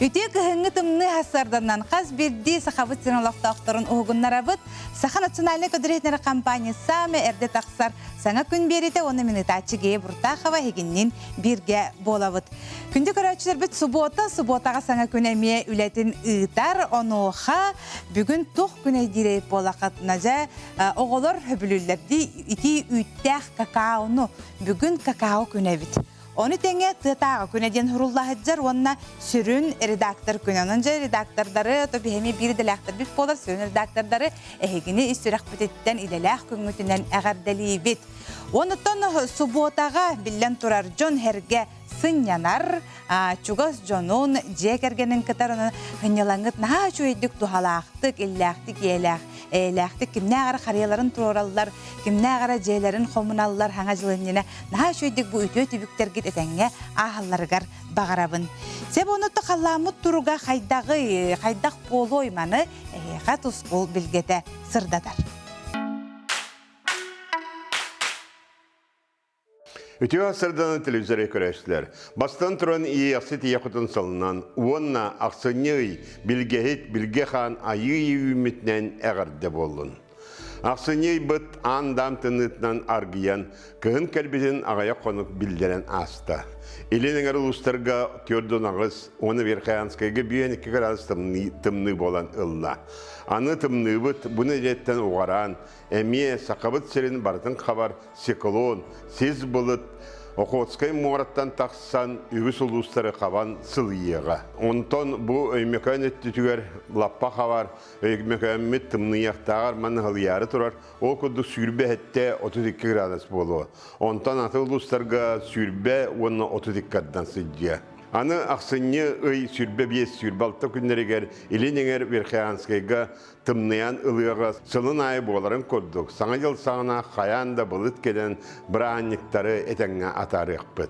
Үтек хыңгы тымны хасарданнан қаз берді сақабыт сыналақтақтарын оғыннара бұд, Саха национальный көдіретнері компания саме әрді тақсар саңа күн береті оны минутачыге бұртақова хегіннен бірге болавыд. Күнді көрәтшілер біт субботаға саңа күн әме үләтін ұйтар, оныға бүгін тоқ күн әйдерейп болақатына жа оғылыр хөбілілерді ити үйттәқ какаоны бүгін какао күн әбіт. Оны тәңе тұтаға күнеден хұруллахыджар, онына сүрін редактор күн. Онынжа редактордары, тобихеми бір діләқтір біт болар, сүрін редактордары әйгіні үстіріқ бүтеттен иделәқ күнгітінен әғардәлі бет. Оныттан субботаға білен тұрар жон әрге сын янар, чугас жонун жекергенин кытарын хынялаңыт наха чуйдик тухалақтык, илләқтик, еләқтик, кимнәғара қарияларын тураллар, кимнәғара жейлерин хомуналлар хаңа жылыннена наха чуйдик бу үтө түбіктерге әтәңе ахалларыгар бағарабын. Себ онытты қаламыт тұруға қайдақ болу ойманы қатус бол білгеті сырдадар. Үтіға сырданы телевизоры көрәшілер. Бастан тұран ияқсет ияқытын салынан, онна ақсынығы білге хан айы үмітнен әғарды болын. Ақсынығы бұт андам тынытынан аргиян, кығын кәлбетін ағая қонық білдерен аста. Елен әңір ұлыстарға түрдің ағыз, оны верхаянскайға бүйен 2 градус тымны болан ұлла. Аны тымны бұт, бұны реттен оғаран, әме сақабыт сәрін бартын қабар секолон, сез бұлыт, Оқуатскай мораттан тақсан үгіс ұлыстары қабан сылыйыға. Онтон бұл өймекән өттітігер лаппа қавар, өймекәмет тымныяқтағар маны ғылияры тұрар, ол күрді сүрбе әтте 32 градус болуы. Онтон аты ұлыстарға сүрбе оны 32 градудан сыдия. Аны ақсынне өй сүрбе бес сүрбалты күннерігер иленеңер верхаянскайға тымныян ылыға сылын айы боларын көрдік. Саңа жыл саңына қаян да бұлыт келен біранниктары әтәңі атарық бұд.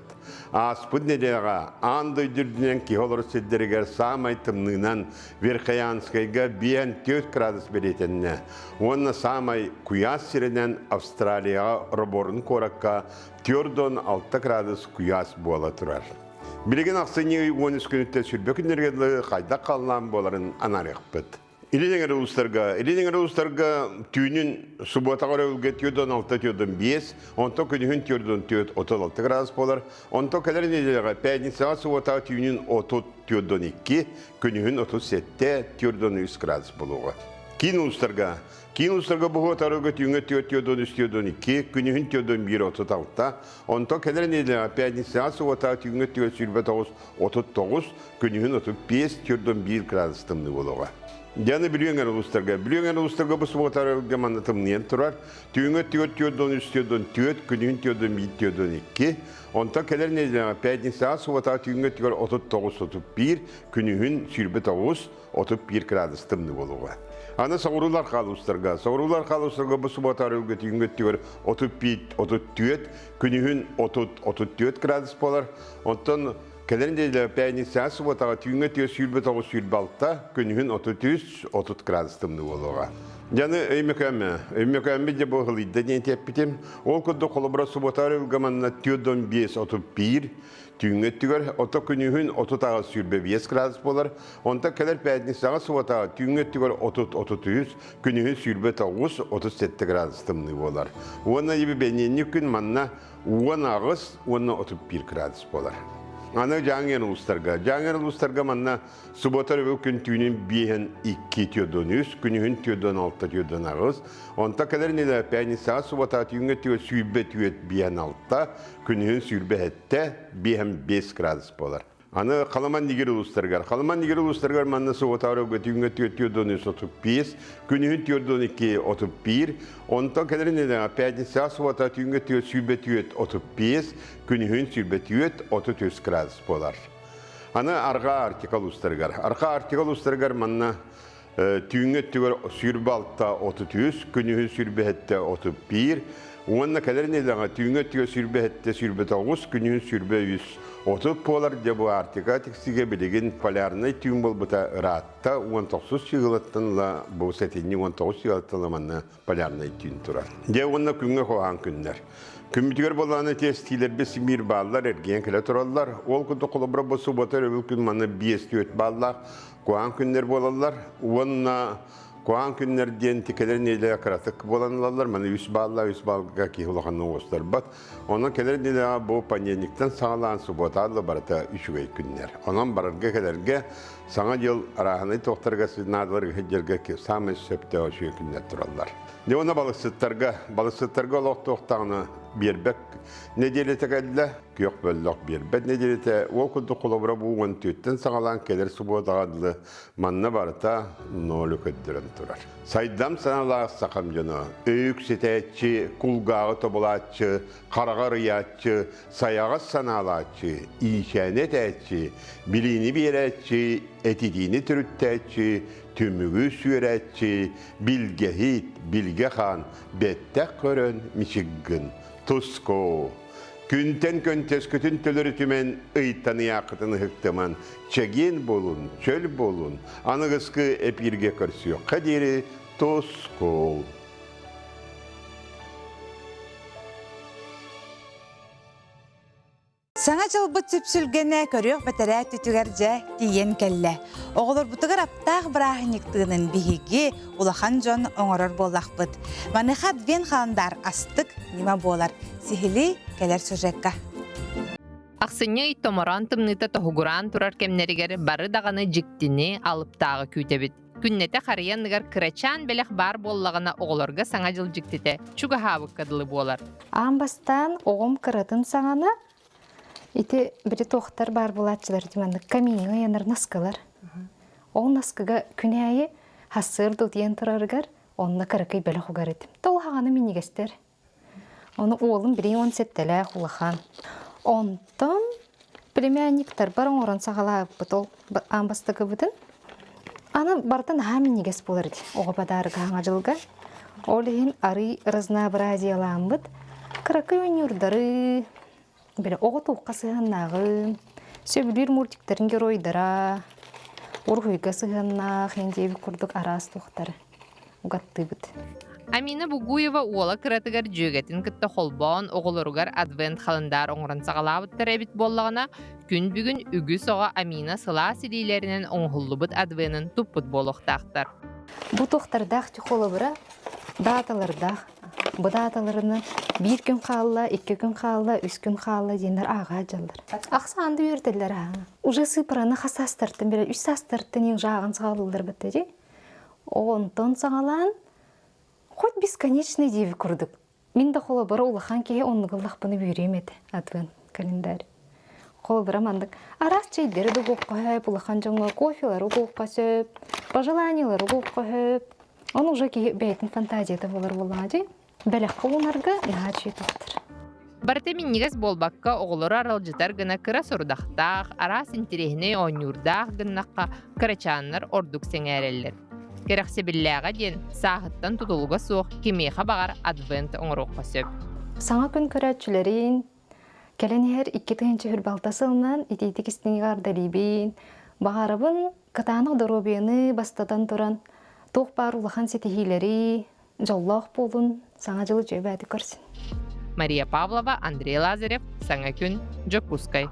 Аспыд недеға аңды дүрдінен кейолыр сөддерігер самай тымнынан верхаянскайға бейін 4 градус беретінне. Онына самай куяс сиренен Австралияға роборын коракка 4-6 градус куяс бола тұрар. Білеген ақсыны 13 күнітті сүрбе күндергерлі қайда қалынан боларын анарық бұд. Иледеңер ұлыстарға түйінін субботаға өрілге 4-6-5, онто күнігін 4-36 градус болар. Онто кәлер неделіға пәдінсіға субботаға түйінін 30-2, күнігін 37-3 градус болуға. Кейін ұлыстарға бұғы тарығы түйінгі 4-3-2, күнігін 4-1-36, онто кәлер неделіға пәдінсіға субботаға түйінгі 4-39, күнігін 35-1 градус тымны болуға. Яны білуеңер ұлыстарға бұл сұбатары гаманды тымнен тұрар. Түйіңі 4-4-3-4, күнігін 4-1-2, онта кәлер неделіға пәдінсіға сұбатағы түйіңі 39-31, күнігін 29-31 градус тымны болуға. Аны сауырулар қалыстарға бұл сұбатары түйіңі 35-34, күнігін 30-34 градус болар. Онтан кәлеріндегі пәйнесі сұбатаға түйінгі сүрбе-9-сүрбалта, күнігін 33-30 градус тымны болуға. Яны өймекәмі де бұл ғылыйда ден тәппетем. Ол күнді қолыбыра сұбатары үлгаманына 4-5-31, түйінгі түгер, ота күнігін 30-сүрбе-5 градус болар. Онта кәлер пәйнесі сұбатаға түйінгі түгер 30-33, күнігін сүрбе-9-37 градус тымны болар. Оны ебі бәнені күн манна 10-31 градус болар. Аны жаңген ұлыстарға манна сұботар өкін түйінен бейін 2-3, күнігін 4-6-9, онта кәдер нелі пәйнісіға сұботар түйінгі түйі сүйбе түйет бейін 6, күнігін сүйбе әтті бейін 5 градус болар. Аны қаламан негер ұлыстарға манна сұботар өкін түйінгі 4-35, күнігін 4-2-31, онта кәдер нелі пәйнісіға сұботар түйінгі түйі сүйбе түйет 35, күнігін сүйбе түйет 33 градус болар. Аны арға артикал ұстарғар. Арқа артикал ұстарғар манна Tüğüngö tügör sürbe altta 33, günühü sürbe hette 31. Onunla kadar ne lan? Tüğüngö tügör sürbe hette sürbe 9, günühü sürbe 100. 30 polar de bu artika tiksige bilgin polarnay tüğün bol buta rahatta 19 yığılattanla bu setini 19 yığılattanla manna polarnay tüğün turar. De onunla küngö koğan günler. Kümbütüger bolanı testiler besimir bağlar ergen kile turallar. Ol kutu kulubra bosu botar öbül gün manna biyestiyot bağlar. Koğan günler bolallar. Onunla koğan günler diyen tikeler neyle karatık bolanlarlar. Manna üs bağlar, üs bağlar ki hulağanı oğuzlar bat. Onun keler neyle bu panyenikten sağlan su botarlı barata üçügey günler. Onun bararga kelerge sana yıl arahanı tohtarga sınadılar heccerge ki sami söpte o şu günler turallar. Ne ona balıksıtlarga olaq tohtağını birbek nedelete geldi, kök böllük birbek nedelete o kudu kulubra bu 14'ten sağalan keler subo dağıdılı manna barıta nolu köddürün turar. Saydam sanalar sakamcını, öyük sitayetçi, kulgağı tobulatçı, karağa riyatçı, sayağı sanalatçı, işanet etçi, bilini bir etçi, etidini türüttetçi, tümügü süretçi, bilgehit, bilgehan, bettek körön, mişiggin, tusko. Günten köntes kütün tölürü tümen ıytanı yakıtını hıktıman, çegin bolun, çöl bolun, anıgıskı epirge kırsıyor, kadiri tusko. Sana çılbıt süpsülgene körüyor betere tütügerce diyen kelle. Oğulur butugar aptaq bırahın yıktığının bihigi ulahan jon oңoror bolakbıt. Manıxa dven xalandar astık nima bolar. Sihili keler sözekka. Ақсыне иттоморан тымныта тоһугуран турар кемнеригер бары дағаны жиктини алып тағы күйтебит. Күннете қарыянныгар кырачан белек бар боллағына оғылорга саңа жыл жиктите чуга хабык кадылы болар. Амбастан оғым кыратын саңана ити бири тохтар бар булатчылар диманды камиңа янар наскалар. Ол наскага күнәйи хасыр дутиен тураргар онна кыракай белек хугар этим. Тол хаганы минигестер. Оны оğlum бiri он сеттеле хулахан. Онтон племянниктар бар оңорон сағалап бутол амбастыгы бутын. Аны бартын хаминигес болар ди. Оға бадарга хаңа жылга. Олихин ары разнообразиялаан бут. Кыракай өнюрдары бері оғы туққа сығаннағы, сөбілер мультиктерін геройдара, орғыйға сығаннақ, хендейбі күрдік арас туқтары. Угатты бұд. Амина Бугуева уола кыратыгар жөгетін кітті холбон оғылырғар адвент қалындар оңырын сағалабыттар әбіт боллағына күн бүгін үгі соға Амина сыла силейлерінен оңғылы бұд адвенін тұппыт болуқтақтар. Бұ туқтардақ түйқолы бұра даталардақ. Бұ даталарыны bir gün қалла, 2 gün қалла, 3 gün қалла дейіндер аға жалдар. Ақсанды үйірділер аға. Уже сыпыраны қасастырттын, 3 састырттын ең жағын сағалылдар бітті. Онтон сағалан, хоть бесконечный деві күрдік. Мен де қолы бары ұлыған кеге онығылық бұны бүйремеді адвент календарь. Қолы бары мандық. Арас чайдері де қоқ қойып, ұлыған жаңы кофелары қоқ қосып, пожеланиялары қоқ қойып. Оны уже кеге бәйтін фантазияда болар болады. Бәлек қолынарға нағачы етуқтыр. Барты миннигес болбакка оғылыр аралжытар гына кыра сұрдақтақ, арас интерехіне ойнюрдақ гыннаққа кырачаннар ордук сеңәрелер. Керексе білләға ден сағыттан тұтылуға соқ кемеға бағар адвент оңыруққа сөп. Саңа күн көрәтшілерін, кәлінер 2-тігінші хүрбалтасылынан итейті кістіңі ғардалибін, бағарабын кытанық дұробені бастадан тұран, тоқ бар ұлақан сетихилері, жоллақ болын, саңа жылы жөбәді көрсін. Мария Павлова, Андрей Лазарев, Саңа күн, Жокускай.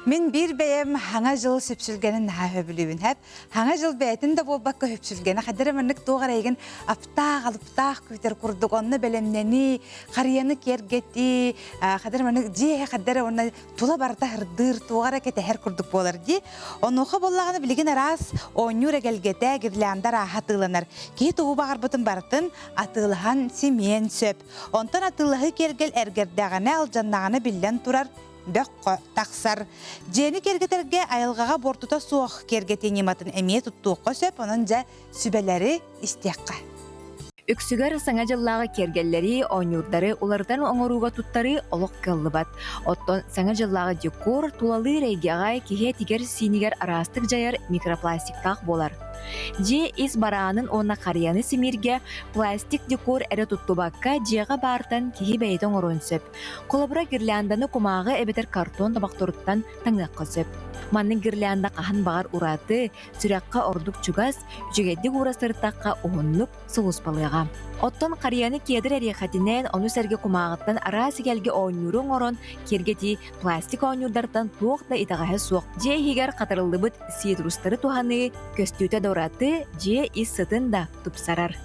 Мен bir bəyəm hana jıl süpsülgenin naha höbülübün həp. Hana jıl bəyətin də bolbaqqa höpsülgeni. Xadırı mənlik doğar əygin aptaq alıptaq kütər kurduk. Onna belemneni, qariyanı kergeti. Xadırı mənlik diye xadırı onna tula barda hırdır, doğar əkete hər kurduk bolar di. Onu oxa bollağını bilgin aras onyura gelgete girləndə rahatılınır. Ki tuğu bağır butun barıtın atılhan simen söp. Ondan atılығы kergel ergerdağını alcanlağını bilən turar. Döqqo taqsar. Jeni kergeterge ayılgağa bortuta soğuk kergeteni matın emiye tuttuğu söp onunca sübeleri istiyakka. Үксүгөр саңа жыллағы кергелleri, ойнурдары, улардан оңоруға туттары олық кыллыбат. Оттон саңа жыллағы декор тулалы рейгеға кеге тигер синигер арастык жайар микропластиктақ болар. Же ис бараанын онна қарияны симирге пластик декор әрі туттубакка жеға бартан кихи бәйтін орын сөп. Қолабыра гирлянданы кумағы әбетер картон табақторуттан таңнаққа сөп. Манның гирлянда қахан бағар ураты, сүрәққа ордук чугас, жүгедді урастыртаққа оғынлық сұлыс балыға. Оттон қарияны кедір әрекетінен оны сәрге кумағыттан арасы келге ойнюрun орон кергети пластик ойнюрдартан туақта итағағы суық. Же хигер қатырылды бұд сиетрустары туханы көстүйті дораты же ис сытын да тұпсарар.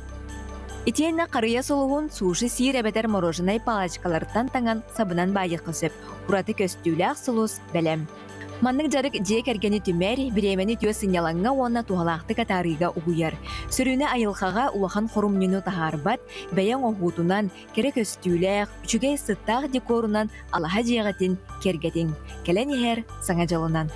Итенна қарыя солуғын суши сиер әбетер мороженай палачкалардан таңан сабынан байық қысып, ураты көстүйләқ сұлыс бәлем. Манның жарык же кәргені түмәр, біремені түйе сынялаңға онна туғалақты катарыға ұғыяр. Сүріне айылқаға улахан хорумнену тахарбат, бәян оғутунан, кәрі көстүйләқ, үчіге сыттақ декорунан алаға жеғатын кергетін. Кәлән ехер саңа жалынан.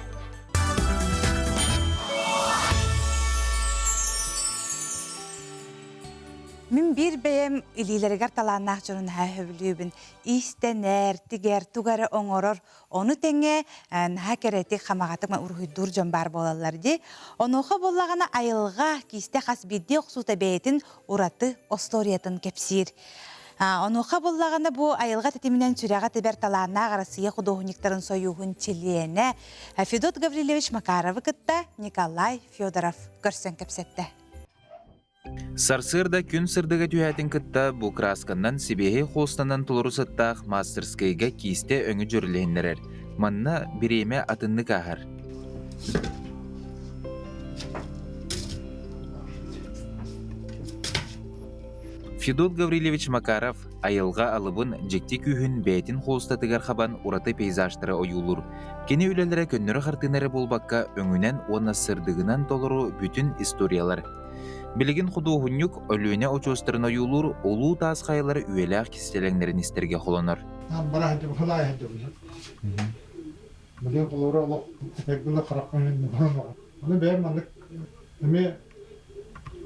Мен bir beyem ililerigar talanaq jonun höbülübün istener tiger tugara oңорор onu tenge ha kereti xamagatık ma urhuydur jon bar bolallar di onoxa bollagana ayılga kiste xas biddi oxsuta beytin uratı ostoriyatın kepsir. Onoxa bollagana bu ayılga tetiminden süraga teber talanaq arasıya xudohuniktarın soyuğun çiliyene Fedot Gavrilevich Makarov'ı kıtta Nikolay Fyodorov görsen kepsette. Сарсырда күн сырдыға түйәтін кітті бұл красканнан сибеге хостанан тұлыру сыттақ мастерскайға кисте өңі жүрілейінлерер. Манна біреме атынны қағар. Федот Гаврилевич Макаров айылға алыбын жекте күйін бәйтін хостатығар қабан ураты пейзаждары ойулыр. Кені өлелері көннері қартынары болбаққа өңінен оны сырдығынан толыру бүтін историялар. Билигин худугунюк өлүнө очостырын ойулур, олуу таас кайылары үйелээх кистелеңнерин истерге холонор. Барахты хулай хадым. Биле колора ло экбиле каракмын бана. Аны бер мандык эме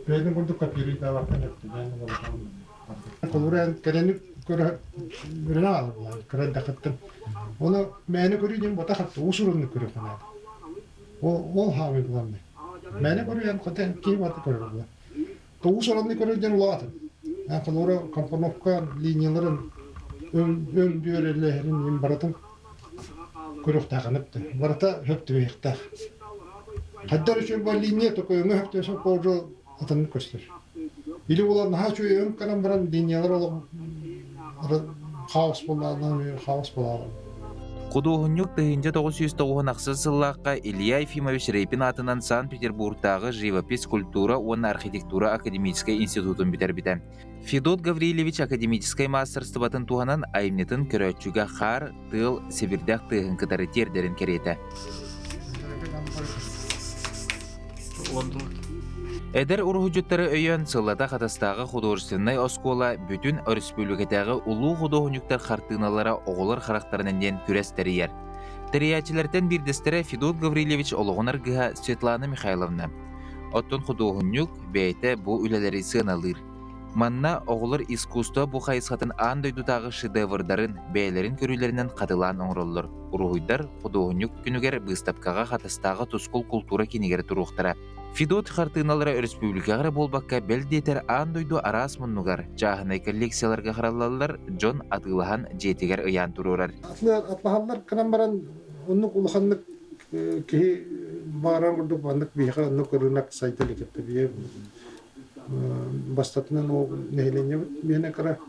бедин гурду капири да вакан этти. Колора керенip көрө бирнал, көрө дакаттын. Оны мени көрүдүм бота хатты усурунду көрө кана. Ол хавы булам. Мени көрүгөн котен кийбаты көрө. Тоусоранны көрөдөн улатын. Колора компоновка линияларын ön düğerlerinin imbaratın körük tağınıptı. Barata höptü beyekta. Haddar üçün bu liniye tokoyunu höptü son kocu atanını göster. İli olan daha çok ön kanan baran liniyalar olan kaos bolarlar. Кудугунюк тыгынча 990 сыллаққа Илья Ефимович Репин атынан Санкт-Петербургтағы живопись, культура, оны архитектура академической институтын битербите. Федот Гаврилевич академической мастерстватын туғанан айымнетін көрөтчүгө хар, тыл, сибирдақ тыгын кытары тердерін кереті. Эдер урхуджуттары өйөн сыллата қатастағы художественный оскола бүтін республикатағы улуу художниктар хартыналара оғылар характарынан күрестерiyер. Териячилерден бирдестері Федот Гаврилевич олығынар гыға Светлана Михайловна. Оттон художник бейті бұл үлелері сыналыр. Манна оғылар искусство бұл қайысқатын андойдутағы шедеврдарын бәйлерін көрілерінен қатылан оңырылыр. Урхуйдар художник күнігер бұстапқаға қатастағы тұскул культура кенегер тұруқтара. Федот хартыналары республикаға болбаққа бәлдетер андойду арас мұннуғар. Жағынай коллекцияларға қаралалар Джон Атылахан жетігер ұян тұрурар. Атлаханлар қынан баран онық ұлықанлық кейі бағаран күрдік бандық бейіға онық ұрынақ сайтылы кетті бейі. Бастатынан о нәйлене бейіне қара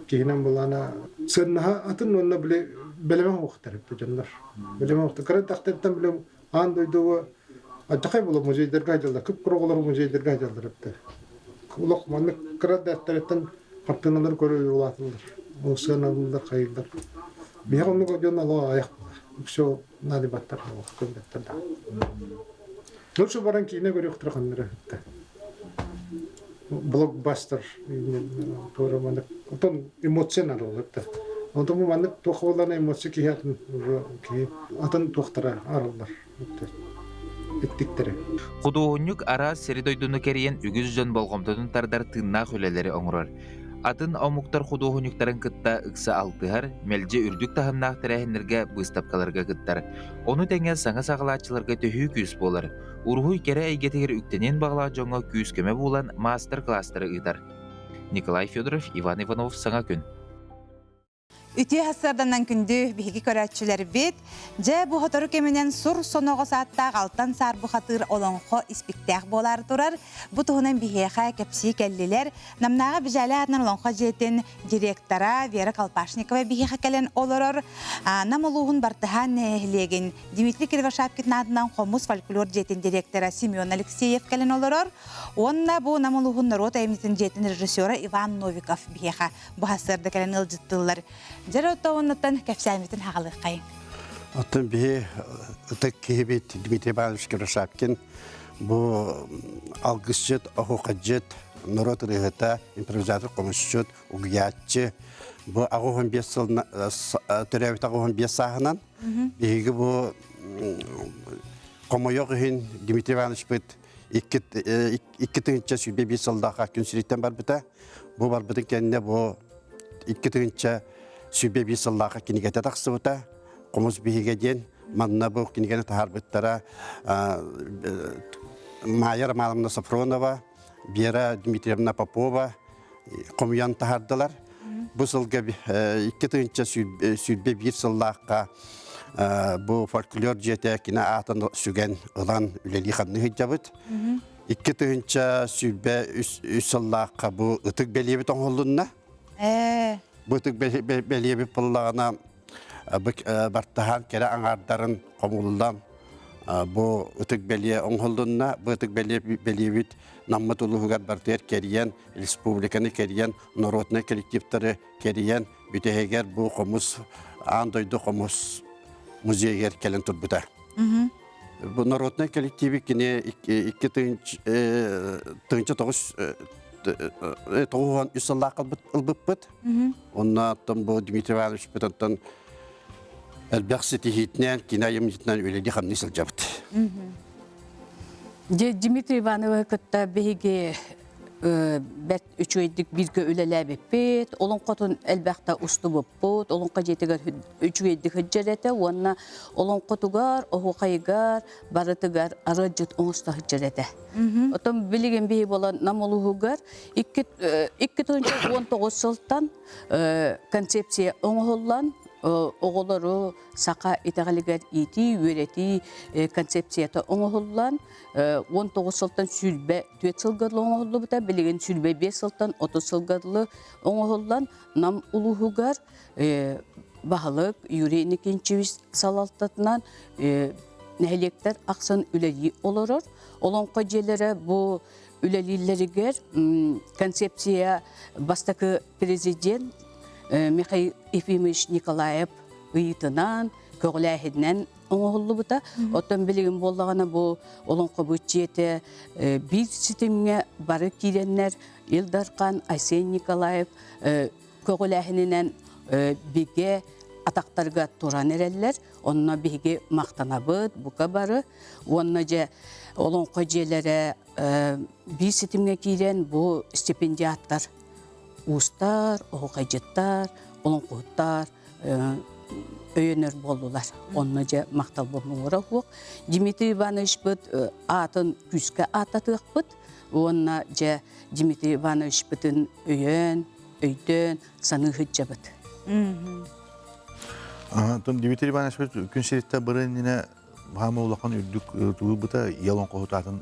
кейінен болана сырнаға атын онына білемен оқтарыпты жандар. Білемен оқтар. Қара тақтырттан білем андойдуы Атақай болу музейдерге айдалдар, көп құрғылар музейдерге айдалдарыпты. Улық маңнық қырат дәттәреттен қартыналар көрі ұлатылдар. Ол сығыналылар, қайылдар. Меға оны көбден алуға аяқ болды. Үксі налибаттар көбдеттірді. Нұршы баран кейіне көрі ұқтырғандары өтті. Блокбастер, көрі маңнық. Отын эмоциянар олыпты. Отын маңнық тоқылана эмоция кейетін атын тоқтыра арылдар. Худугунюк арас серидойдуну кериен үгіз жөн болғымтудun тардар тынна хөлелері оңырар. Атын омуктар худоохунюктарын кытта ыкса алтыгар, мелже үрдүк тахыннаах тәрәһиннерге быстапкаларга кыттар. Оны тәңе саңа сағалаачыларга төһүү күс болар. Ургуй кере әйгетегер үктенен бағла жоңа күс көмө булан мастер-класстары ыдар. Николай Федоров, Иван Иванов, Саңа күн. Үтү хассарданан күндү биһиги көрәтчүләр бит, жа бу хотору кеменен сур сонога сааттаах алтан сар бу хатыр олонхо испиктәх болар турар. Бу туһунан биһиха кепси келлилер, намнага бижале атнан олонхо жетен директора Вера Колпашникова биһиха келен олорор. Намолугун бартыхан леген Дмитрий Кривошапкин адынан Хомус фольклор жетен директора Семен Алексеев келен олорор. Онна бу намолугун народ эмитин жетен режиссера Иван Новиков биһиха бу хассарда келен ылжыттылар. Жаротовоннотан кепсәмитин хагылыккай. Атын бе ытык кебет Дмитрий Иванович Кривошапкин бу алгысчыт, ахукаджыт, народ рыгыта, импровизатор комушчут, угиятчы. Бу агугун 5 сыл төрәбит агугун 5 сагынан биги бу комойогын Дмитрий Иванович бит 2-нче сүбе 5 сылдага күнсүрүттен бар бита. Бу бар битен кенне бу 2-нче сүбе 5 сылдага кинигете таксыбыта. Комуз биге ден манна бу кинигene тарбыттара Майя Романовна Сафронова, Вера Дмитриевна Попова комуян тахардылар. Бу сылга 2-нче сүбе 1 сылдага бу фольклор жете кина атын сүген ылан үлели ханны хиджабыт. 2-нче сүбе 3 сылдага бу ытык белебит оңолунна. Бу ытык белебит пыллагана бартахан кере аңардарын комулдан бу ытык белие оңолунна, бу ытык белебит наммат улугар бартер кериен республиканы кериен народный коллективтары кериен бүтегер бу комус андойду комус музейгер келен турбута. Бу народный коллективи кине 2-9 үсаллах ылбыппыт. Онна тон бу Дмитрий Иванович битантан элбекси тихитнен кинайым житнен үледи хамны сылжабыт. Дмитрий Иванович кытта беге бәт үчөйдік бирге үлеләбеппет, олон қотын әлбәқта ұсты бөппет, олон қажетігер үчөйдік хүджереті, онна олон қотугар, оғуқайгар, барытыгар, арыджыт оңыста хүджереті. Отын білеген бейі болан намолуғығар, 2019 сылтан концепция оңғылан, оғылары сақа итағалығар ити, өрети концепцията оңғылан, 19 сылтан сүрбе 4 сылғарлы оңғылы бұта, білеген сүрбе 5 сылтан 30 сылғарлы оңғылан нам ұлығығар бағылық, юрейні кенчевіс салалтатынан нәйлектер ақсан үләйі олырыр. Олонқа желері бұл үләлілерігер концепция бастақы президент Михаил Ефимович Николаев ұйытынан, көғіләхідінен оңғылы бұта. Оттан білген болдағана бұл олонқа бұтчеті бір системге бары кейденлер Илдарқан, Айсен Николаев көғіләхінінен біге атақтарға тұран әрелер. Онына біге мақтанабыд, бұқа бары. Онына же олонқа желері бір системге кейден бұл стипендиаттар. Устар, оғайжыттар, олонқуыттар өйенер болдылар. Онына же мақтал болмауыра қоқ. Дмитрий Иванович бұд атын күске ататық бұд. Онына же Дмитрий Иванович бұдын өйен, өйден, саны хүтжі бұд. Дмитрий Иванович бұд күн серетті бірініне ғамы олаққан үрдік тұғы бұта елон қоғыт атын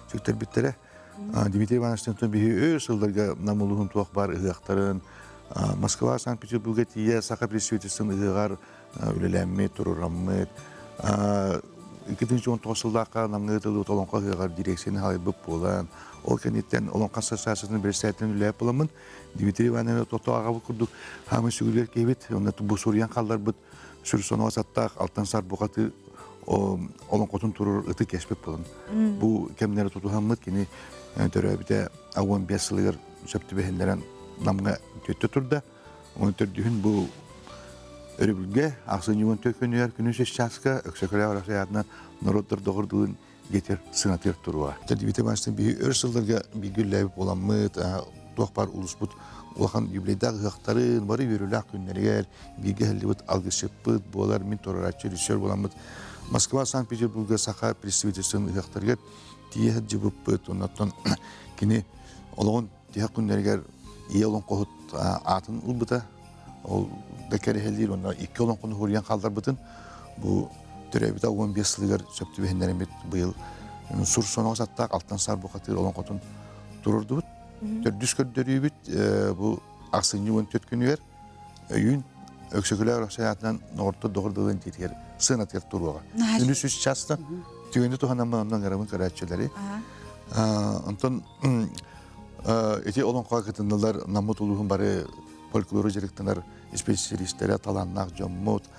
сөктер біттері. Дмитрий Ивановичтың бігі өз жылдарға намылығын туақ бар ұғақтарын Москва, Санкт-Петербургға тие сақа пресветесін ұғығар үлеләммет, тұрураммет. 2019 жылдаққа намны ұтылы ұтолонға ұғығар дирекцияны қалай бұп болан. Ол кәнеттен олонға сасасының бір сәтін үләп боламын. Дмитрий Иванович тоты ағабы күрдік. Хамы сүгілер кейбет. Бұл сұриян қалдар бұд. Сүр соны асаттақ, алтан сар бұғаты олон қотын тұрыр ұты кәшпек болын. Бұл кәмінері тұту хамыд кені төрәбіде ауын 5 сылығыр сөпті бәхендерін намға төтті тұрда. Оны түрдігін бұл өрібілге ақсын юын төкөнер күні сөз часқа өксөкілі арасы ядынан народдар доғырдығын кетер сынатыр тұруға. Дмитрий Ивановичтың бігі өр сылдарға бігі ләбіп оламыд, туақпар улуспут улахан юбилейдағы ғақтарын бары верулақ күннерігер беге әлдебіт алғышыппыт болар мен торарачы режиссер боламыд Москва, Санкт-Петербурга саха представительствоның ғақтаргер тие жібіппыт оннаттан кені олығын тие күннерігер ие олың қоғыт атын ұлбыта ол дәкәрі әлдер онна 2 олың құны хөриян қалдар бұтын бұл түрәбіта 15 сылығар сөпті бәхіндерімет бұйыл сұр соңғы саттақ алтан сар бұқатыр олың қотын тұрырды бұд. Төрдіс көрдері бүт, бұл ақсыны 14 күні ер, үйін өксөкілер ақсаятынан нұғырты доғырдығын жетігер, сын атыр тұруға. Үніз үш часты, түйенді тұғанамын ондан ғарамын көрәтшілері. Онтан, әте олың қағытындылар намыт ұлығын бары фольклоры жеріктінер, специалистері таланнақ жоммут,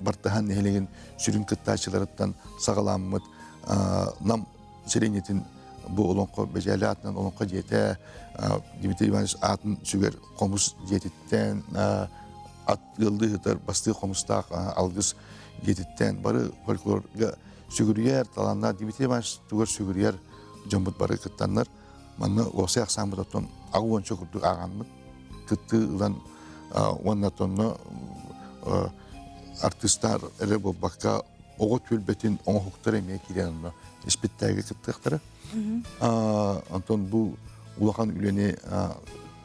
бартыған нәхелеген сүрін кыттачыларыттан сағаламмыт, нам серенетін бұл олонқы бәжәлі атынан олонқы жете, Дмитрий Иванович атын сүгер қомыс жететтен, ат ғылды ғытар басты қомыстақ алғыз жететтен, бары фольклорға сүгірер таланна, Дмитрий Иванович түгер сүгірер жомбыт бары кыттанлар, манны осы ақсамбыт оттан ағы оншы күрдік ағанмыт, кытты ұлан оннатонны артистар әрі болбаққа оғы төлбетін оңы хуқтар әмей керенімі іспеттәгі кіптіқтары. Антон бұл улахан үлені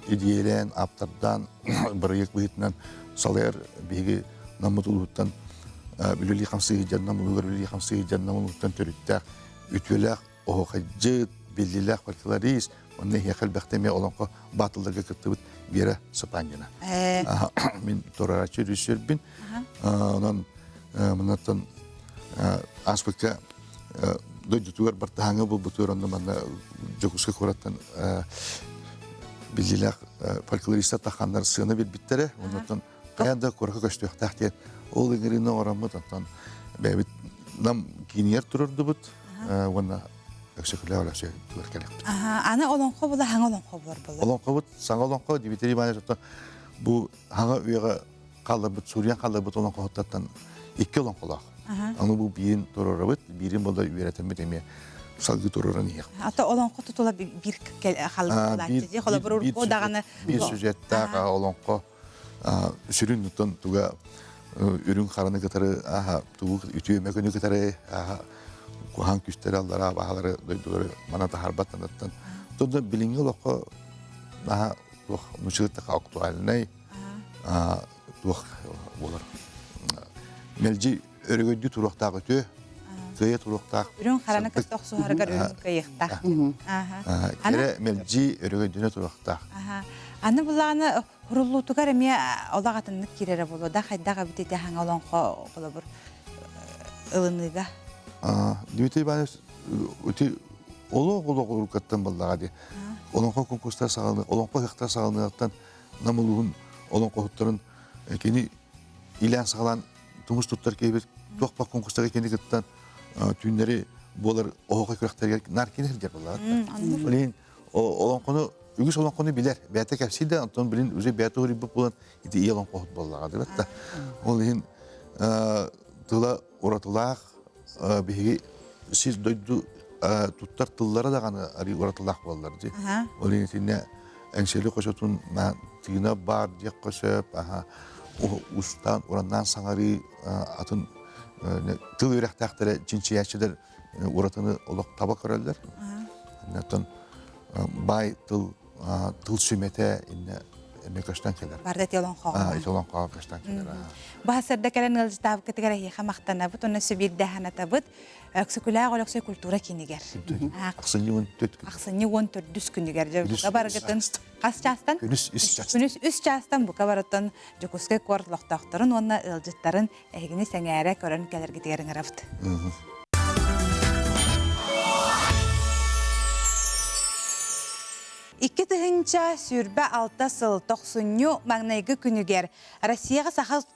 идеялен, аптардан, бірек бұйытынан салайар бейгі намыт ұлғыттан үлілі қамсығы жаннам ұлғыр үлілі қамсығы жаннам ұлғыттан төріттәк өтуеләк оғы қайджет, белділәк фольклорис, онны хеқіл бәқтеме оланқы батылдарға кіптібіт бері сыпаңгена. Мен торарачы режиссер онан мұнаттан аспекка дойдутугар бартахаңы бұл бұтуыр онды манна жокуска көраттан білділәк фольклористар таққандар сыны бір біттері, оннаттан қаянда көрікі көштіяқтақ ден ол еңіріне орамыд, онтан бәйбіт нам кейінер тұрырды бұд, онна өксекілі оласы түгір кәлек бұд. Аны олонқы бұла, хаңа олонқы бұлар бұлар? Олонқы бұд, саңа олонқы, Дмитрий Иванович бұл хаңа үйеға қалдар бұд, Суриян қалдар бұд олонқы хоттаттан 2 олонқылақ. Аны бұл бейін тұрыры бұд, бейін бұлда үйеретін бұд әме салғы тұрырын ең. Ата олонқы тұтыла бір қалды бұлатты, қолы бір ұрқы дағаны... Bir süjettaq олонқы сүрін ұттан тұға үрін қараны кітары, ütüyeme күні кітары, kuhan küsteri allara, bağları, duyduları, manata harbattan atan. Sonra bilingi olaqı daha nuşıqtaq aktualnay, olur. Melci örgöydü turaqtaq ötü, kıyı turaqtaq. Ürün qaranı kıstaq suharıqar ürün kıyıqtaq. Kere melci örgöydüne turaqtaq. Anı bulağını hurulluğutuqar əmiyə olağatınlıq kirərə bolu, da xaydağa bitədə hangi olonqa ola bir ılınıqa. Dmitri Ivанович öte olu urukattan ballağa di. Olonqa konkurslar sağlanı, olonqa hıqtar sağlanıqtan namuluğun olonqa hıqtarın keni ilan sağlan tumus tuttar keybir toqpa konkurslara keni kıttan tüynleri bolar oğuqa kıraqtar nar keni hırjar ballağa. Oleyin olonqanı ügüs olonqanı biler. Bəyətə kəfsi de Anton bilin üzü bəyətə hıribib bulan iti iyi olonqa hıqt ballağa di. Oleyin tıla oratılaq bihi siz doydu tuttar tıllara da kanı arı oratılaq bollardı. Oleyin tinne əngseli qoşotun tigina bar diye qoşop ustan orandan sanarı atın tıl öyrəxtəxtərə cinsiyətçiler oratını olaq tabak örərlər. Ondan bay tıl sümete inne kaçtan keler. Bardet yolun qağı. Yolun qağı kaçtan keler. Bahasırda kelen ılcı tabı kategori hiqa maqtana bud, onu sübir dahana tabud, öksükülağı ol öksü kultura kiniger. Aqsını 14 gün. Aqsını 14 düz kiniger. Kabarıqıtın qas çastan? Günüz üst çastan. Günüz üst çastan bu kabarıqtın jokuskay kort loqtaqtırın, onu ılcıtların əgini sengəre körən keler gitigerin arafdı. İki tıhınca sürbe alta sıl 90 mağnaygı günüger Россияға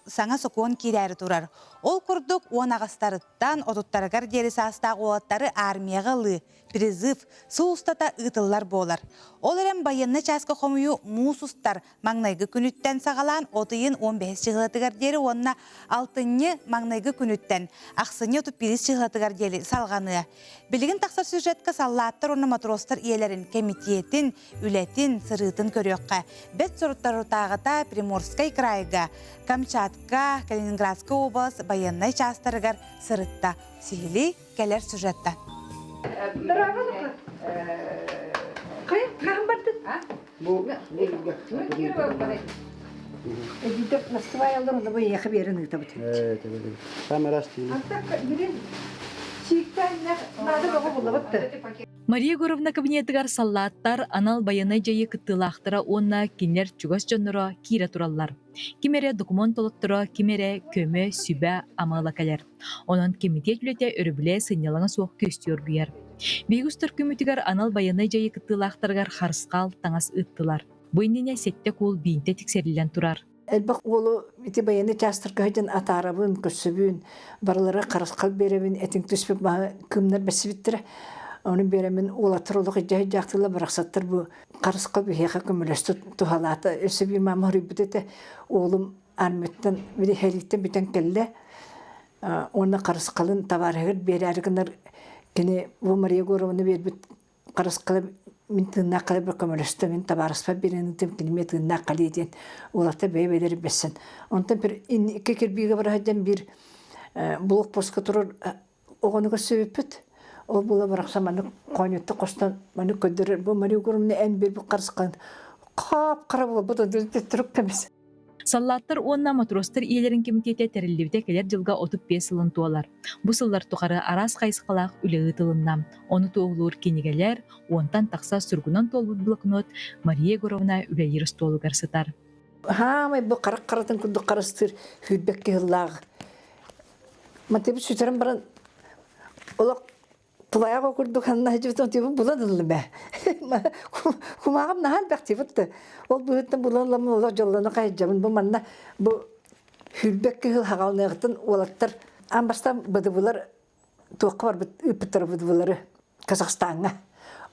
саңа соқуын керәрі тұрар. Ол күрдік 10 ағыстарыттан отуттарығар дері састағы олаттары армияға лы, призыв, сұлыстата ұтылар болар. Ол әрем байынны часқы қомыю мұсустар маңнайғы күніттен сағалан отыйын 15 шығылатығар дері онына 6-ны маңнайғы күніттен ақсыны 31 шығылатығар дері салғаны. Білігін тақсар сюжетка саллаттар оны матростар иелерін комитетін үлетин сырытын көрөккө. Бет соруттарутагыта Приморскай крайга, Камчатка, Калининградская область, военный частарыгар сырытта. Сихили келер сюжетта. Мария Горовна кабинетыгар саллаттар анал баянай жайы кыттылақтыра онна кинер чугас жоннуро кире тураллар. Кимере документ олоттуро, кимере көмө, сүбә, амала калер. Онан комитет үлете өрүбіле сынялаңа соқ көстер бүйер. Бейгустар көмітігар анал баянай жайы кыттылақтыргар харскал таңас ыттылар. Бойнене сетте кол бейінте тексерілен турар. Элбак олу ити баяны частыркайдын атарабын, көсөбүн, барлары караскал беребин, этин түспеп кымнар бесибиттир. Onu beremin olatırılık icahı jaktıyla bıraksatır bu karıskal bir heyaka kömülestü tuhalata. Öse bir mamuri bütete oğlum armetten bir helikten biten kelle. Ona karıskalın tavarıgır beri argınlar kine bu Maria Gorovna bir karıskal min tığına kalı bir kömülestü min tavarıspa birinin temkinime tığına kalı edin. Olata beybeleri besin. Ondan bir iki kirbiğe bırakacağım bir buluk poska turur oğunu söğüpüt. O bula bıraksa bana koynutta kostan bana ködürür. Bu Maria Gorovna en bir karıskan. Kap-kara bu da türk temiz. Саллаттар онна матростар иелерин комитете терилибите келер жылга 35 ылын туалар. Бу сыллар тухары арас кайсыкалак үлеги тылыннам. Оны тоолуур кинигелер, онтан такса сүргүнөн толбут блокнот Мария Горовна үлейирис тоолу гарсытар. Май бу карак-каратын күндү карастыр хүлбекке ыллаг. Матеби сүтерен баран олак Тулаяға көрдік анна жібіттен тебін бұладылы бә. Құмағым нағал бәқ тебітті. Ол бұғыттен бұладылымын олар жолланы қайджамын. Бұл манна бұл хүлбекке ғыл хағалыны ғыттын олаттар. Анбастан бұды бұлар туаққа бар үпіттір бұды бұлары Казахстанға.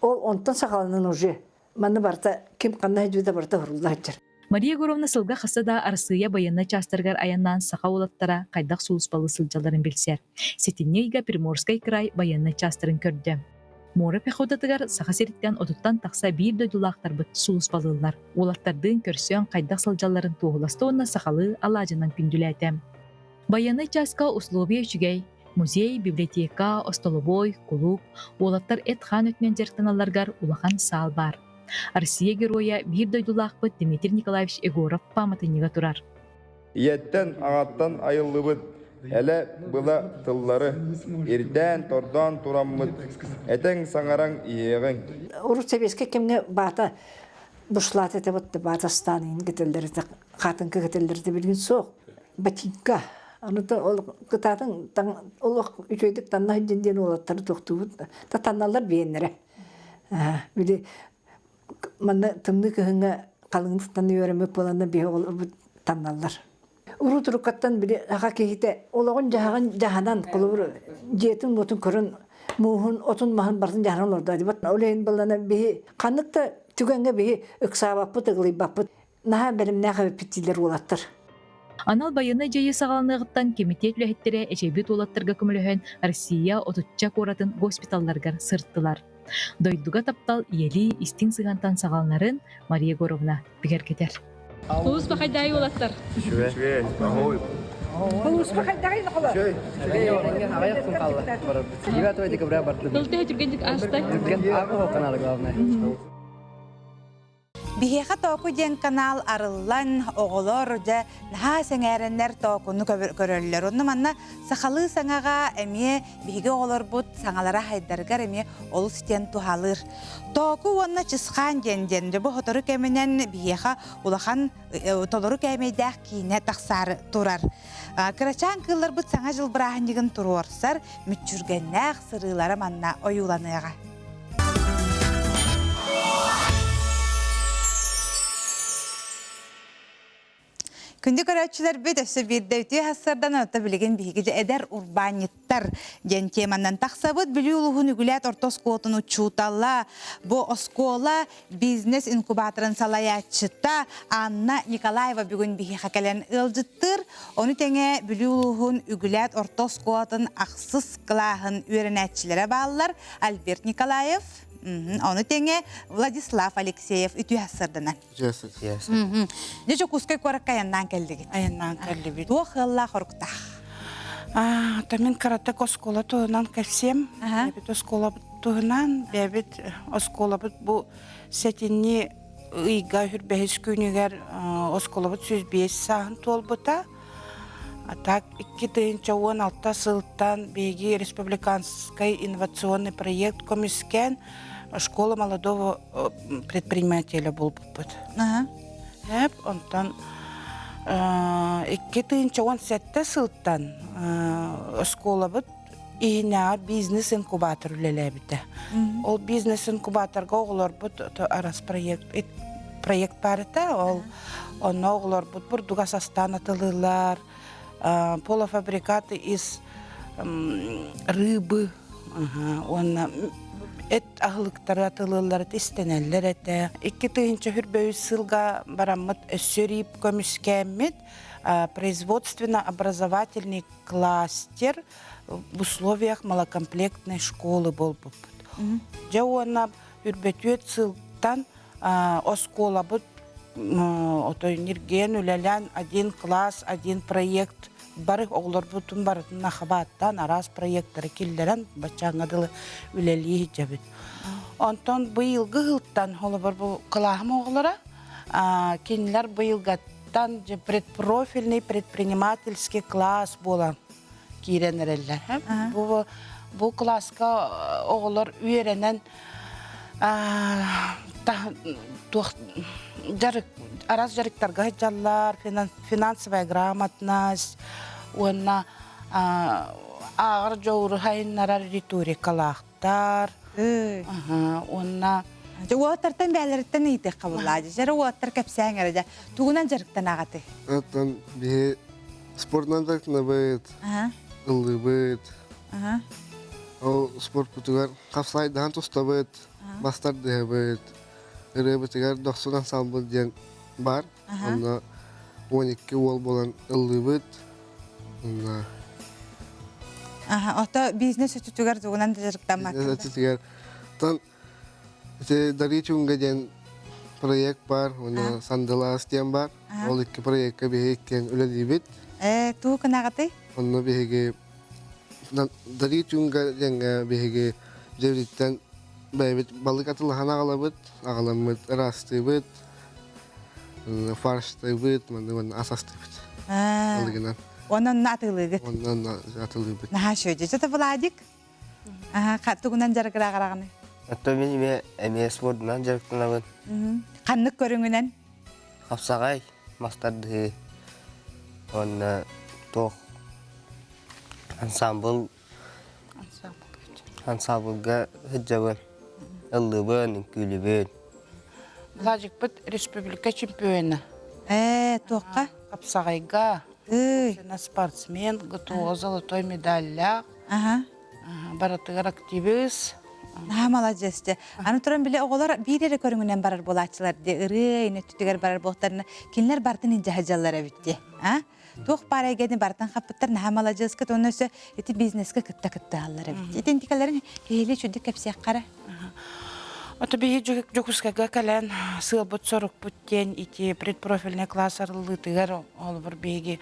Ол онтан сағалының ұжы. Манны барта кем қанна жібіті барта ғырылды ғыттыр. Мария Горовна сылга хасада арсыя баянна частаргар аяннан саха олаттара кайдак сулуспалы сылжаларын билсер. Сетиннейга Приморскай край баянна частарын көрдü. Мора пехотатыгар саха сериттен отуттан такса бир дөдулактар быт сулуспалылар. Олаттардын көрсөң кайдак сылжаларын туğulastonна сахалы алажынан күндүләтем. Баянна частка условия үчүгей музей, библиотека, остоловой, клуб, олаттар этхан өтмен жертаналаргар улахан сал бар. Россия героя бир дойдулақпыт Дмитрий Николаевич Егоров памятынига турар. Еттен ағаттан айылыбыт, әлі бұла тыллары, ерден тордан тураммыт, әтен саңараң иеғің. Урус Советский кемне бата бушлат это вот Батастанын кетелдерді, қатынқы кетелдерді білген соқ. Батинка. Аныта ол кытатын олық үчөйдік танна женден олаттары тоқтуыт. Танналар бейінлері. Біле Манна тымны кыһыңа калыңдыктан үйрөнмөк боланда бие ол танналар. Уру турукаттан биле ага кехите олагын жаһанан кулур жетин ботун көрөн муһун отун маһын бартын жаһан орда дип олейин балана бие каныкта түгөнгө бие ыксабаппы тыгылыйбаппы наһа белимне хабиттилер улаттыр. Анал баянна жайы сагаланыгыттан комитет үлэхеттере эчебит улаттарга көмөлөһөн Россия отучча коратын госпиталларга сырттылар. Дойдуга таптал иели истин сыгантан сагалнарын Мария Горовна бигер кетер. Улус бахайдай улаттар. Шүе, бахой. Улус бахайдай нахала. Дылты жүргендік астай. Бихеха току ден канал арыллан оголор же наха сеңереннер токуну көрөллөр. Онны манна сахалы саңага эме биге оголор бут саңалара хайдаргар эме олу ситен тухалыр. Току онна чысхан ден бу хотору кеменен бихеха улахан толору кемейдах кине таксары турар. Кырачан кыллар бут саңа жыл бирахындыгын турорсар мүчүргеннах сырылары манна оюланыга. Күнді көрәтшілер бет өсі бірді өте хасырдан өті білген бейгіде әдер урбаниттар ден теманнан тақсабыд білі ұлығын үгілет ортос қуытын ұчууталла. Бұ оскола бизнес инкубаторын салаятчыта Анна Николаева бүгін бейгі қакален ұлжыттыр. Оны тәңе білі ұлығын үгілет ортос қуытын ақсыз қылағын өрінәтшілері балылар. Альберт Николаев. Оны теңе Владислав Алексеев үтү хассырдынан. Нече кускай коракка аяннан келдигит. Аяннан келдибит. Туохылла хорукта. Тамин каратек оскола туһунан кепсем. Бебит оскола туһунан, бебит оскола бу сетинни ыйга хүрбэхис күнүгер оскола бут 105 саһын толбута. Так 2016 сылтан беги республиканский инновационный проект комисскен школа молодого предпринимателя болбут. Онтан 2017 сылтан школа бут ийна бизнес инкубатор үлелебите. Ол бизнес инкубаторга оглор бут арас проект барыта, ол онно оглор бут бурдуга састан атылылар, полуфабрикаты из рыбы, эт ахлыктары атылылар истенеллер эте. 2000 хүрбөй сылга бараммыт өссөрип көмүскәммит производственно-образовательный кластер в условиях малокомплектной школы болбут. Жауана үрбөтүөт сылтан оскола бут отой нирген үлелен один класс, один проект барых оглор бутун барытын нахабаттан арас проекттары киллерен бачаңадылы үлелии жабит. Онтон быйылгы гылттан олабар бу кылахым оглора кинилер быйылгаттан предпрофильный предпринимательский класс болан киренерелер. Бу класска оглор үйренен араз жарыктарга жаллар, финансовая грамотность, уонна агыр жоуру хайыннарар риторикалахтар, уонна Уоттартан бәлерттен ите кабыллады. Жары уоттар кепсәң әрәдә. Тугунан жарыктан агаты. Аттан бе спортнан жарыктан бит. Ылы бит. Ол спорт бутугар капсайдан тустабыт. Бастар дебит. Ребетигар 90 самбыл ден бар. Онда 12 ол болан ылы бит. Ата бизнес үтүгәр тугунан жарыктан макар. Тан Даричунга ден проект бар, оны Сандалас ден бар. Ол iki проектка бейкен үлелибит. Туу кынагаты? Оны бейге Даричунга денге бейге жевриттен бейбит балык атылыхан ағалабыт, ағаламыт растыбыт, фарштыбыт, асастыбыт. Балыгынан. Онан атылыгыт? Онан атылыгыт. Наха шөйде, жата Владик? Тугунан жарыгыра қарағаны? Мен әме спортынан жарықтанабын. Қаннық көріңінен? Қапсағай, мастарды, оны тоқ, ансамблға хүджабын, ұллыбын, күлібін. Владик бұд республика чемпионы. Тоққа? Қапсағайға, спортсмен, ғытуға золотой медалля, баратығар активист. Молодец. Аны туран биле оголар бирере көрүнгүнөн барар болачылар де ыры ине түтүгөр барар болтарына кинлер бартын инже хажаллар битти. Тох парайгени бартын хаппыттар на молодец кет онөсө эти бизнеске кытта аллар битти. Идентикаларын хейле чүдүк кепсек кара. Ото бии жокускага кален сылбыт 40 буттен ити предпрофильный класс арлытыгар ол бир беги